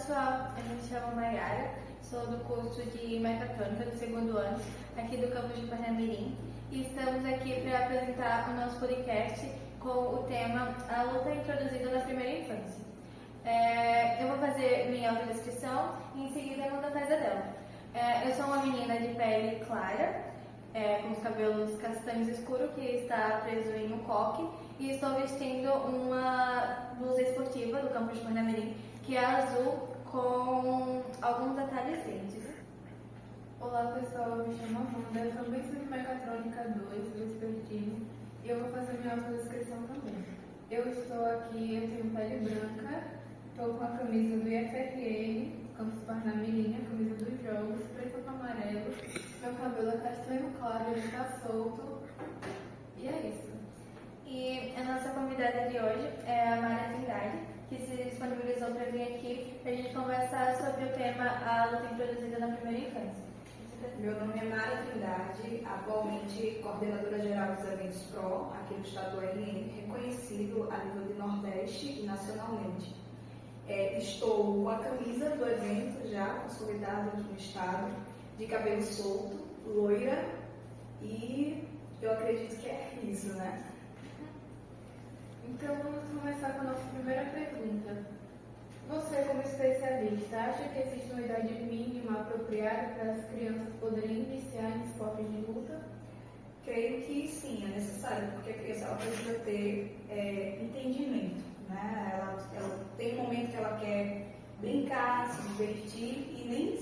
pessoal, eu me chamo Mayara, sou do curso de Mecatrônica do segundo ano, aqui do campus de Parnamirim, e estamos aqui para apresentar o nosso podcast com o tema A Luta Introduzida na Primeira Infância. Eu vou fazer minha autodescrição e em seguida eu vou contar a dela. Eu sou uma menina de pele clara, com os cabelos castanhos escuros que está preso em um coque, e estou vestindo uma blusa esportiva do campus de Parnamirim, que é azul com alguns detalhes verdes. Olá pessoal, eu me chamo Amanda, eu também sou de Mecatrônica 2 do Esportivo e eu vou fazer minha autodescrição também. Eu estou aqui, eu tenho pele branca, estou com a camisa do IFRN, Campus Parnamirim, a camisa dos jogos, preto com amarelo, meu cabelo é castanho claro, ele está solto e é isso. E a nossa convidada de hoje é a Mara Trindade, que se disponibilizou para vir aqui para a gente conversar sobre o tema A Luta Introduzida na Primeira Infância. Meu nome é Mara Trindade, atualmente coordenadora geral dos eventos PRO, aqui no estado do RN, reconhecido a nível de Nordeste e nacionalmente. Estou com a camisa do evento já consolidada aqui no estado, de cabelo solto, loira, e eu acredito que é isso, né? Então vamos começar com a nossa primeira pergunta. Você, como especialista, acha que existe uma idade mínima apropriada para as crianças poderem iniciar em esportes de luta? Creio que sim, é necessário, porque a criança ela precisa ter entendimento, né? Ela tem um momento que ela quer brincar, se divertir, e nem,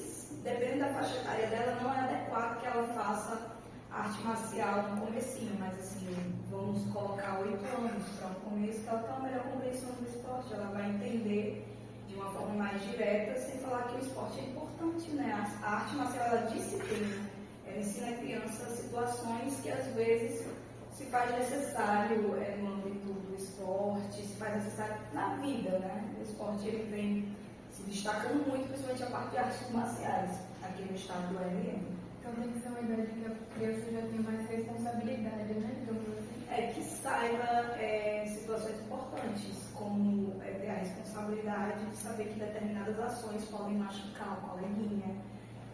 dependendo da faixa etária dela, não é adequado que ela faça arte marcial no comecinho, mas assim, vamos colocar 8 anos para um começo, que ela tem uma melhor compreensão do esporte, ela vai entender de uma forma mais direta, sem falar que o esporte é importante, né? A arte marcial ela disciplina, ela ensina a criança situações que às vezes se faz necessário no âmbito do esporte, se faz necessário na vida, né? O esporte ele vem se destacando muito, principalmente a parte de artes marciais, aqui no estado do RN. Então tem que ser uma idade que a criança já tem mais responsabilidade, né? Que saiba situações importantes, como ter a responsabilidade de saber que determinadas ações podem machucar o coleguinha,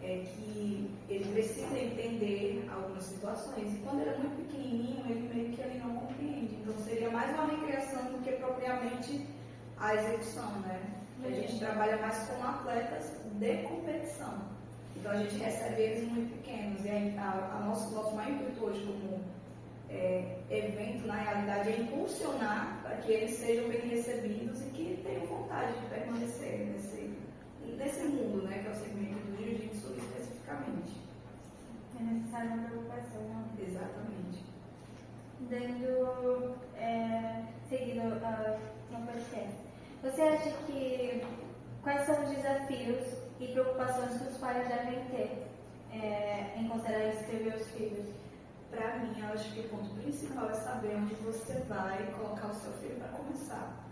que ele precisa entender algumas situações. E quando ele é muito pequenininho, ele meio que ele não compreende. Então seria mais uma recreação do que propriamente a execução, né? A gente trabalha mais com atletas de competição. Então a gente recebe eles muito pequenos. E aí, nosso maior intuito hoje como evento, na realidade, é impulsionar para que eles sejam bem recebidos e que tenham vontade de permanecer nesse mundo, né, que é o segmento do jiu-jitsu especificamente. É necessária uma preocupação, não? Exatamente. Seguindo uma podcast, você acha que quais são os desafios e preocupações que os pais devem ter em considerar inscrever os filhos? Para mim, eu acho que o ponto principal é saber onde você vai colocar o seu filho para começar.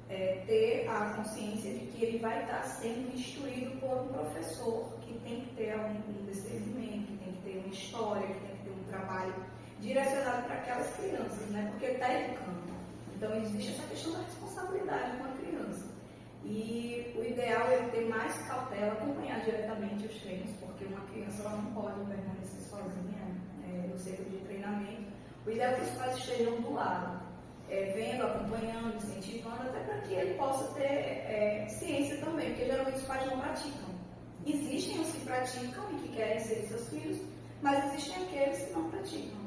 Ter a consciência de que ele vai estar sendo instruído por um professor que tem que ter um discernimento, que tem que ter uma história, que tem que ter um trabalho direcionado para aquelas crianças, né? Porque ele está educando. Então, existe essa questão da responsabilidade com a criança. E o ideal é ele ter mais cautela, acompanhar diretamente os treinos, porque uma criança ela não pode permanecer sozinha no centro de treinamento. O ideal é que os pais estejam do lado, vendo, acompanhando, incentivando, até para que ele possa ter ciência também, porque geralmente os pais não praticam. Existem os que praticam e que querem ser seus filhos, mas existem aqueles que não praticam,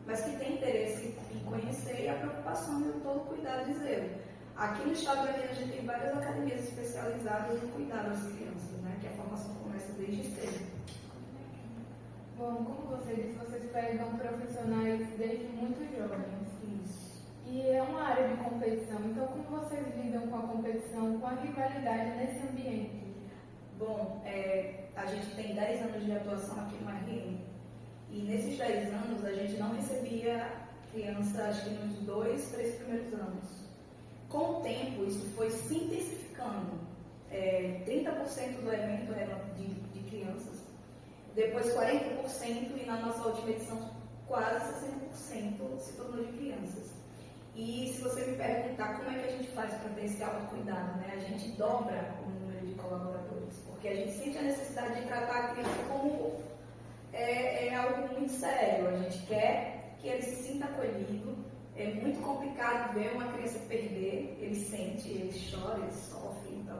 mas que têm interesse em conhecer e a preocupação e todo o cuidado e zelo. Aqui no estado do RN a gente tem várias academias especializadas no cuidado das crianças, né? Que a formação começa desde cedo. Bom, como você disse, vocês pegam profissionais desde muito jovens. Isso. E é uma área de competição, então como vocês lidam com a competição, com a rivalidade nesse ambiente? Bom, a gente tem 10 anos de atuação aqui no RN. E nesses 10 anos a gente não recebia criança, acho que nos 2, 3 primeiros anos. Com o tempo, isso foi se intensificando. 30% do evento era de crianças, depois 40% e na nossa última edição quase 60% se tornou de crianças. E se você me perguntar como é que a gente faz para ter esse autocuidado, né? A gente dobra o número de colaboradores, porque a gente sente a necessidade de tratar a criança como algo muito sério. A gente quer que ele se sinta acolhido. É muito complicado ver uma criança perder, ele sente, ele chora, ele sofre, então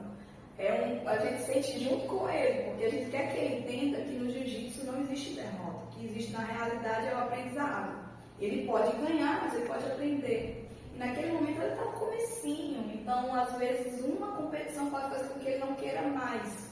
a gente sente junto com ele, porque a gente quer que ele entenda que no jiu-jitsu não existe derrota, que existe na realidade é o aprendizado. Ele pode ganhar, mas ele pode aprender. E naquele momento ele está no comecinho, então às vezes uma competição pode fazer com que ele não queira mais,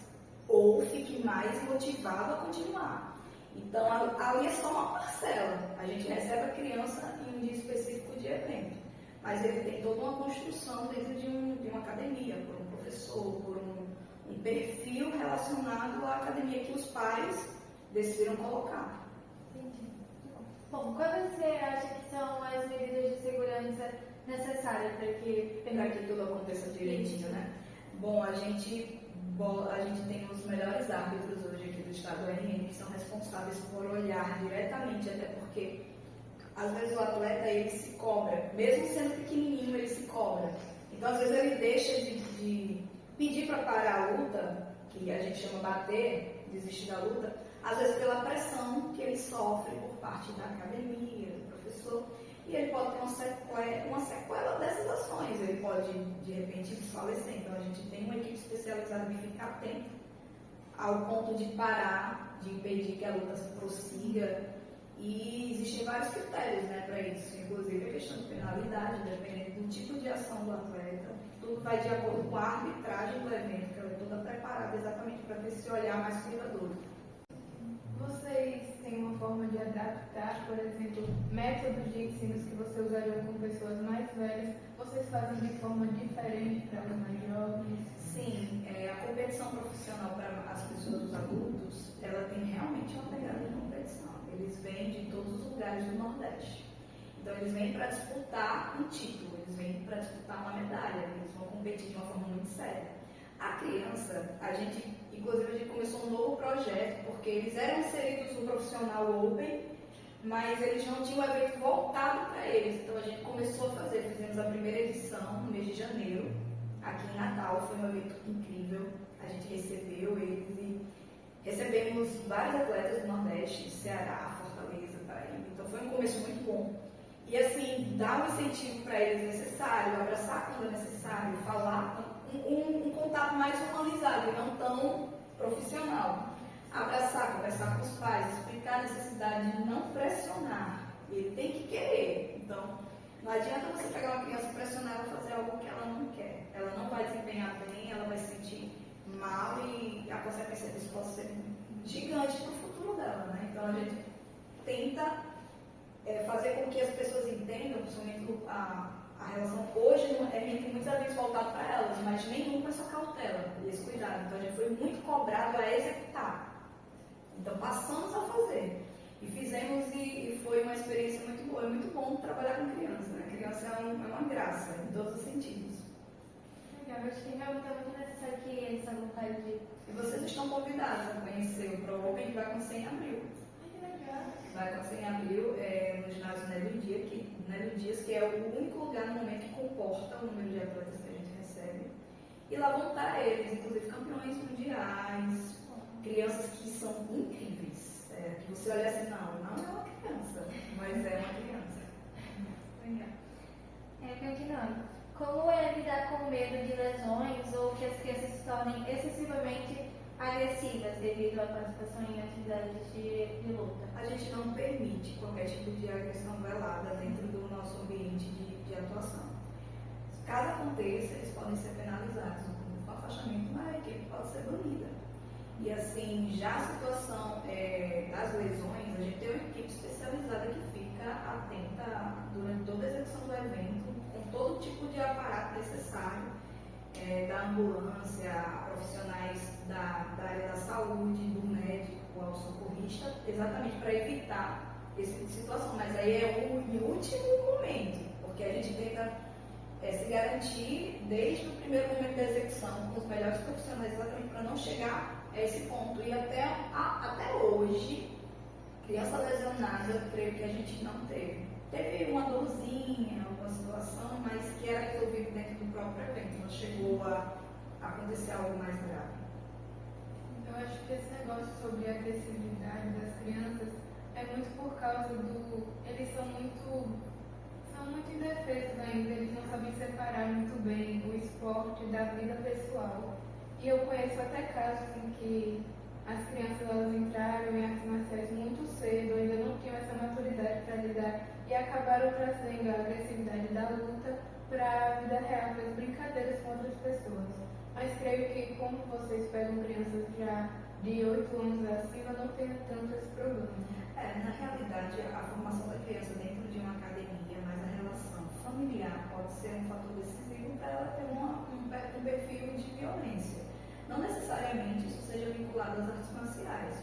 ou fique mais motivado a continuar. Então, ali é só uma parcela. A gente recebe a criança em um dia específico de evento, mas ele tem toda uma construção dentro de uma academia, por um professor, por um perfil relacionado à academia que os pais decidiram colocar. Entendi. Bom, quais você acha que são as medidas de segurança necessárias para que tudo aconteça direitinho, né? Bom, a gente tem os melhores árbitros hoje aqui do estado do RN que são responsáveis por olhar diretamente, até porque às vezes o atleta ele se cobra, mesmo sendo pequenininho ele se cobra. Então às vezes ele deixa de pedir para parar a luta, que a gente chama bater, desistir da luta, às vezes pela pressão que ele sofre por parte da academia, do professor. E ele pode ter uma sequela dessas ações, ele pode, de repente, desfalecer. Então, a gente tem uma equipe especializada que fica atenta ao ponto de parar, de impedir que a luta se prossiga. E existem vários critérios, né, para isso, inclusive a questão de penalidade, dependendo do tipo de ação do atleta. Tudo vai de acordo com a arbitragem do evento, que ela é toda preparada exatamente para ter esse olhar mais cuidadoso. Vocês têm uma forma de adaptar, por exemplo, métodos de ensinos que você usaria com pessoas mais velhas, vocês fazem de forma diferente para os mais jovens? Sim, a competição profissional para as pessoas, os adultos, ela tem realmente uma pegada de competição. Eles vêm de todos os lugares do Nordeste. Então, eles vêm para disputar um título, eles vêm para disputar uma medalha, eles vão competir de uma forma muito séria. A criança, inclusive a gente começou um novo projeto, porque eles eram inseridos no profissional Open, mas eles não tinham um evento voltado para eles. Então a gente começou a fizemos a primeira edição no mês de janeiro, aqui em Natal, foi um evento incrível. A gente recebeu eles e recebemos vários atletas do Nordeste, Ceará, Fortaleza, Paraíba. Então foi um começo muito bom. E assim, dar o incentivo para eles necessário, abraçar quando é necessário, falar, um contato mais humanizado e não tão profissional. Abraçar, conversar com os pais, explicar a necessidade de não pressionar. Ele tem que querer. Então, não adianta você pegar uma criança e pressionar ela a fazer algo que ela não quer. Ela não vai desempenhar bem, ela vai se sentir mal e a consequência disso pode ser gigante para o futuro dela, né? Então, a gente tenta fazer com que as pessoas entendam, principalmente a relação hoje no RN muitas vezes voltado para elas, mas nenhum com essa cautela e esse cuidado. Então a gente foi muito cobrado a executar. Então passamos a fazer. E fizemos e foi uma experiência muito boa. É muito bom trabalhar com criança, né? Criança é uma graça em todos os sentidos. Legal, eu acho que realmente é muito necessário que eles tenham vontade de. E vocês estão convidados a conhecer o Pro Open que vai acontecer em abril. Vai acontecer em abril no ginásio Nélio Dias, que é o único lugar no momento que comporta o número de atletas que a gente recebe. E lá vão estar eles, inclusive campeões mundiais, crianças que são incríveis. Que você olha assim, não é uma criança, mas é uma criança. Continuando. Como é lidar com medo de lesões ou que as crianças se tornem excessivamente agressivas devido à participação em atividades de luta? A gente não permite qualquer tipo de agressão velada dentro do nosso ambiente de atuação. Caso aconteça, eles podem ser penalizados com afastamento na equipe, pode ser banida. E assim, já a situação das lesões, a gente tem uma equipe especializada que fica atenta durante toda a execução do evento, com todo tipo de aparato necessário, da ambulância, profissionais da área da saúde, do médico ao socorrista, exatamente para evitar esse tipo de situação. Mas aí é o último momento, porque a gente tenta se garantir desde o primeiro momento da execução com os melhores profissionais, exatamente para não chegar a esse ponto. E até hoje, criança lesionada, creio que a gente não teve. Teve uma dorzinha, alguma situação, mas que era resolvido dentro do próprio evento, não chegou a acontecer algo mais grave. Eu acho que esse negócio sobre a agressividade das crianças é muito por causa do... Eles são muito indefesos ainda, eles não sabem separar muito bem o esporte da vida pessoal. E eu conheço até casos em que as crianças elas entraram em artes marciais muito cedo, ainda não tinham essa maturidade para lidar e acabaram trazendo a agressividade da luta para a vida real, para as brincadeiras com outras pessoas. Mas creio que como vocês pegam crianças já de 8 anos acima, não tenha tanto esse problema. Na realidade, a formação da criança dentro de uma academia, mas a relação familiar pode ser um fator decisivo para ela ter um perfil de violência. Não necessariamente isso seja vinculado às artes marciais.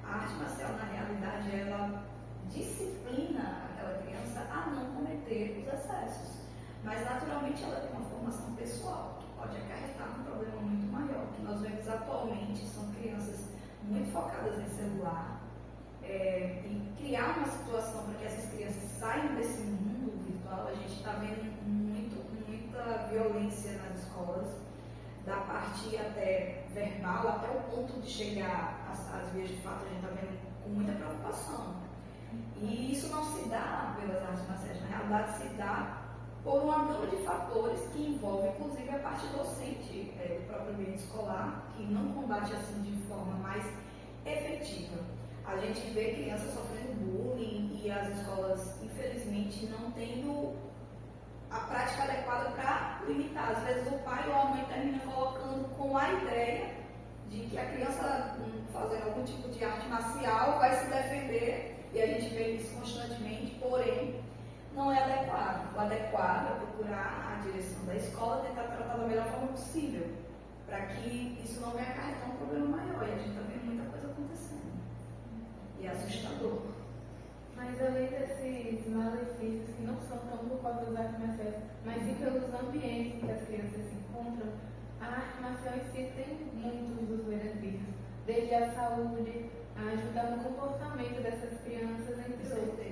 A arte marcial, na realidade, ela disciplina aquela criança a não cometer os excessos. Mas, naturalmente, ela tem uma formação pessoal, que pode acarretar um problema muito maior. O que nós vemos atualmente são crianças muito focadas em celular, e criar uma situação para que essas crianças saiam desse mundo virtual. A gente está vendo muita violência nas escolas, da parte até verbal, até o ponto de chegar às vias de fato. A gente está vendo com muita preocupação. E isso não se dá pelas artes marciais, na realidade se dá por uma gama de fatores que envolve inclusive a parte docente do próprio ambiente escolar, que não combate assim de forma mais efetiva. A gente vê crianças sofrendo bullying e as escolas, infelizmente, não tendo a prática adequada para limitar. Às vezes o pai ou a mãe termina colocando com a ideia de que a criança fazendo algum tipo de arte marcial vai se defender, e a gente vê isso constantemente, porém não é adequado. O adequado é procurar a direção da escola, tentar tratar da melhor forma possível, para que isso não venha acarretar um problema maior. E a gente está vendo muita coisa acontecendo. E é assustador. Mas além desses malefícios que não são tão por causa das artes marciais, mas sim pelos ambientes em que as crianças se encontram, a arte marcial em si tem muitos dos benefícios, desde a saúde, a ajudar no comportamento dessas crianças, entre outros.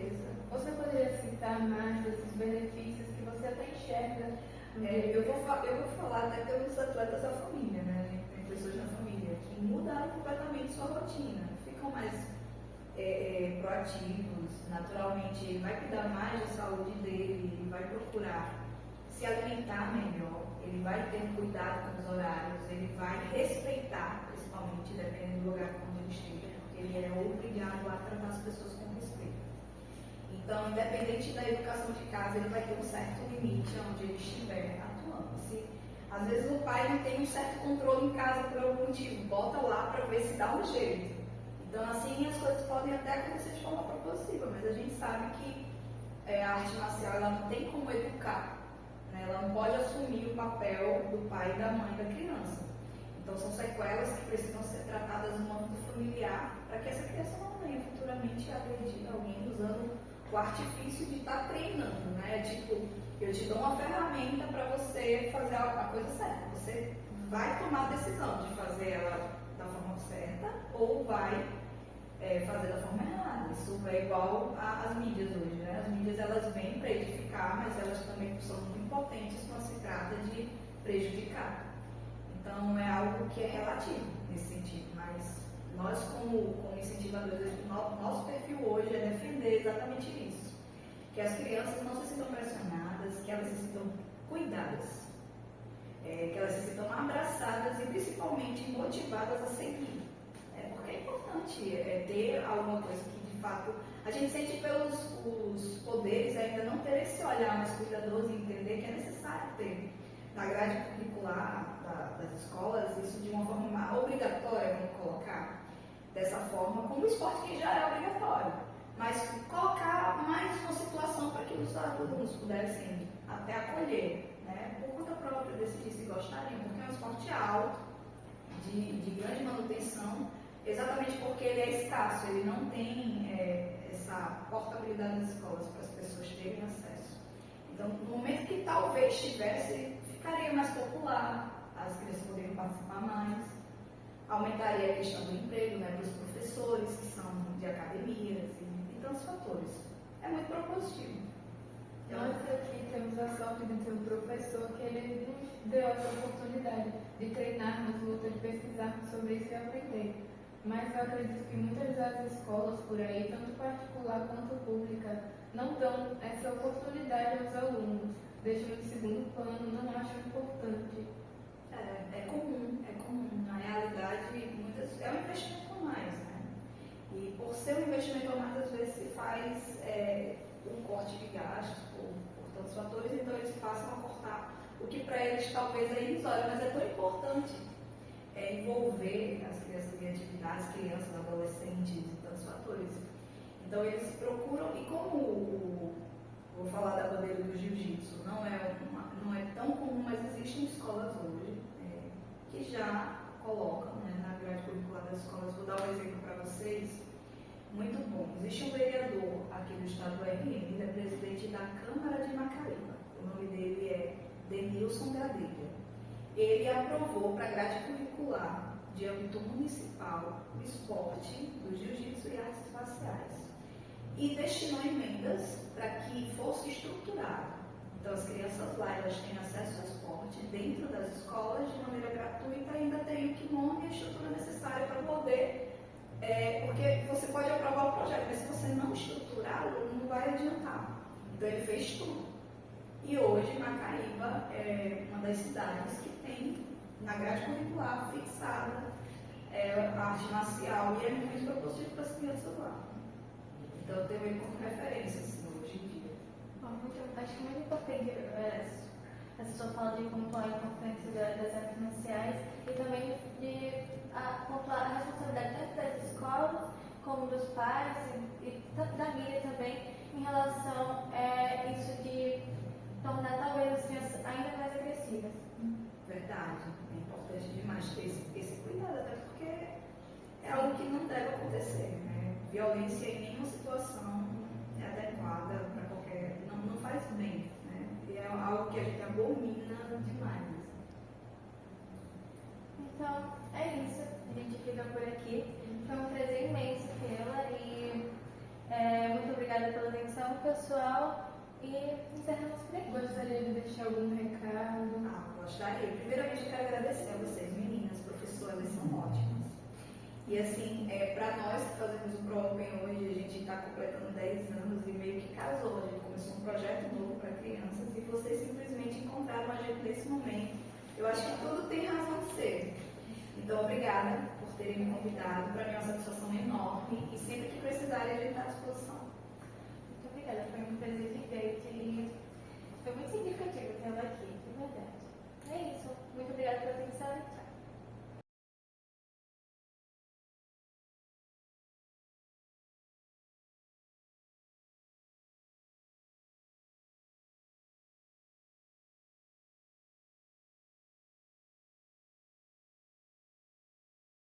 Você poderia citar mais desses benefícios que você até enxerga? Eu vou falar até pelos atletas da família, né? Tem pessoas da família que mudaram completamente sua rotina, ficam mais proativos, naturalmente. Ele vai cuidar mais da saúde dele, ele vai procurar se alimentar melhor, ele vai ter cuidado com os horários, ele vai respeitar, principalmente, dependendo do lugar onde ele esteja, porque ele é obrigado a tratar as pessoas com respeito. Então, independente da educação de casa, ele vai ter um certo limite onde ele estiver atuando. Às vezes o pai não tem um certo controle em casa por algum motivo, bota lá para ver se dá um jeito. Então, assim, as coisas podem até acontecer de forma propulsiva, mas a gente sabe que a arte marcial ela não tem como educar, né? Ela não pode assumir o papel do pai e da mãe da criança. Então, são sequelas que precisam ser tratadas no âmbito familiar para que essa criança não venha futuramente agredir alguém usando o artifício de estar treinando, né? Tipo, eu te dou uma ferramenta para você fazer a coisa certa. Você vai tomar a decisão de fazer ela da forma certa ou vai fazer da forma errada. Isso é igual às mídias hoje, né? As mídias elas vêm para edificar, mas elas também são muito impotentes quando se trata de prejudicar. Então é algo que é relativo nesse sentido, mas nós como incentivadores, nosso perfil hoje é defender exatamente isso, que as crianças não se sintam pressionadas, que elas se sintam cuidadas, que elas se sintam abraçadas e principalmente motivadas a seguir. Porque é importante ter alguma coisa que de fato a gente sente pelos os poderes ainda não ter esse olhar mais cuidadoso e entender que é necessário ter na grade curricular das escolas isso de uma forma obrigatória, vamos colocar dessa forma, como o esporte que já é obrigatório, mas colocar mais uma situação para que os alunos pudessem até acolher, né, por conta própria, decidir se gostariam, porque é um esporte alto, de grande manutenção, exatamente porque ele é escasso, ele não tem essa portabilidade nas escolas para as pessoas terem acesso. Então, no momento que talvez tivesse, ficaria mais popular, as crianças poderiam participar mais, aumentaria a questão do emprego, né, para os professores que são de academias e tantos fatores. É muito propositivo. Nós aqui temos a sorte de ter um professor que ele nos deu essa oportunidade de treinarmos, luta, de pesquisarmos sobre isso e aprender. Mas eu acredito que muitas das escolas por aí, tanto particular quanto pública, não dão essa oportunidade aos alunos, deixam em segundo plano, não acham importante. É comum, é comum. Na realidade, é um investimento a mais, né? E por ser um investimento a mais, às vezes se faz um corte de gastos por tantos fatores, então eles passam a cortar o que para eles talvez é irrisório, mas é tão importante envolver as crianças em atividades, crianças, adolescentes e tantos fatores. Então eles procuram, e como vou falar da bandeira do jiu-jitsu, não é tão comum, mas existem escolas hoje que já colocam, né, na grade curricular das escolas. Vou dar um exemplo para vocês, muito bom. Existe um vereador aqui do estado do RN, ele é presidente da Câmara de Macaíba. O nome dele é Denilson Gadelha. Ele aprovou para a grade curricular de âmbito municipal o esporte do jiu-jitsu e artes marciais. E destinou emendas para que fosse estruturado. Então, as crianças lá, elas têm acesso ao esporte dentro das escolas de maneira gratuita e ainda tem o kimono e a estrutura necessária para poder, porque você pode aprovar o projeto, mas se você não estruturá-lo, não vai adiantar. Então, ele fez tudo. E hoje, Macaíba é uma das cidades que tem na grade curricular fixada a arte marcial e é muito propositivo para as crianças lá. Então, eu tenho ele como referência, assim, hoje em dia. Acho que é muito importante essa sua fala de pontuar a importância das artes marciais e também de pontuar a responsabilidade tanto das escolas como dos pais e tanto da mídia também em relação a isso de tornar talvez as crianças ainda mais agressivas. Verdade, é importante demais ter esse cuidado, até porque é algo que não deve acontecer, né? Violência em nenhuma situação é adequada para qualquer. Não faz bem, né? E é algo que a gente abomina demais. Então, é isso. A gente fica por aqui. Foi um prazer imenso tê-la e muito obrigada pela atenção, pessoal. E encerramos por aqui. Gostaria de deixar algum recado? Gostaria. Primeiramente, eu quero agradecer a vocês, meninas, professoras, são ótimas. E assim, para nós que fazemos o ProOpen hoje, a gente está completando 10 anos e meio que casou. A gente começou um projeto novo para crianças e vocês simplesmente encontraram a gente nesse momento. Eu acho que tudo tem razão de ser. Então, obrigada por terem me convidado. Para mim é uma satisfação enorme e sempre que precisarem, a gente está à disposição.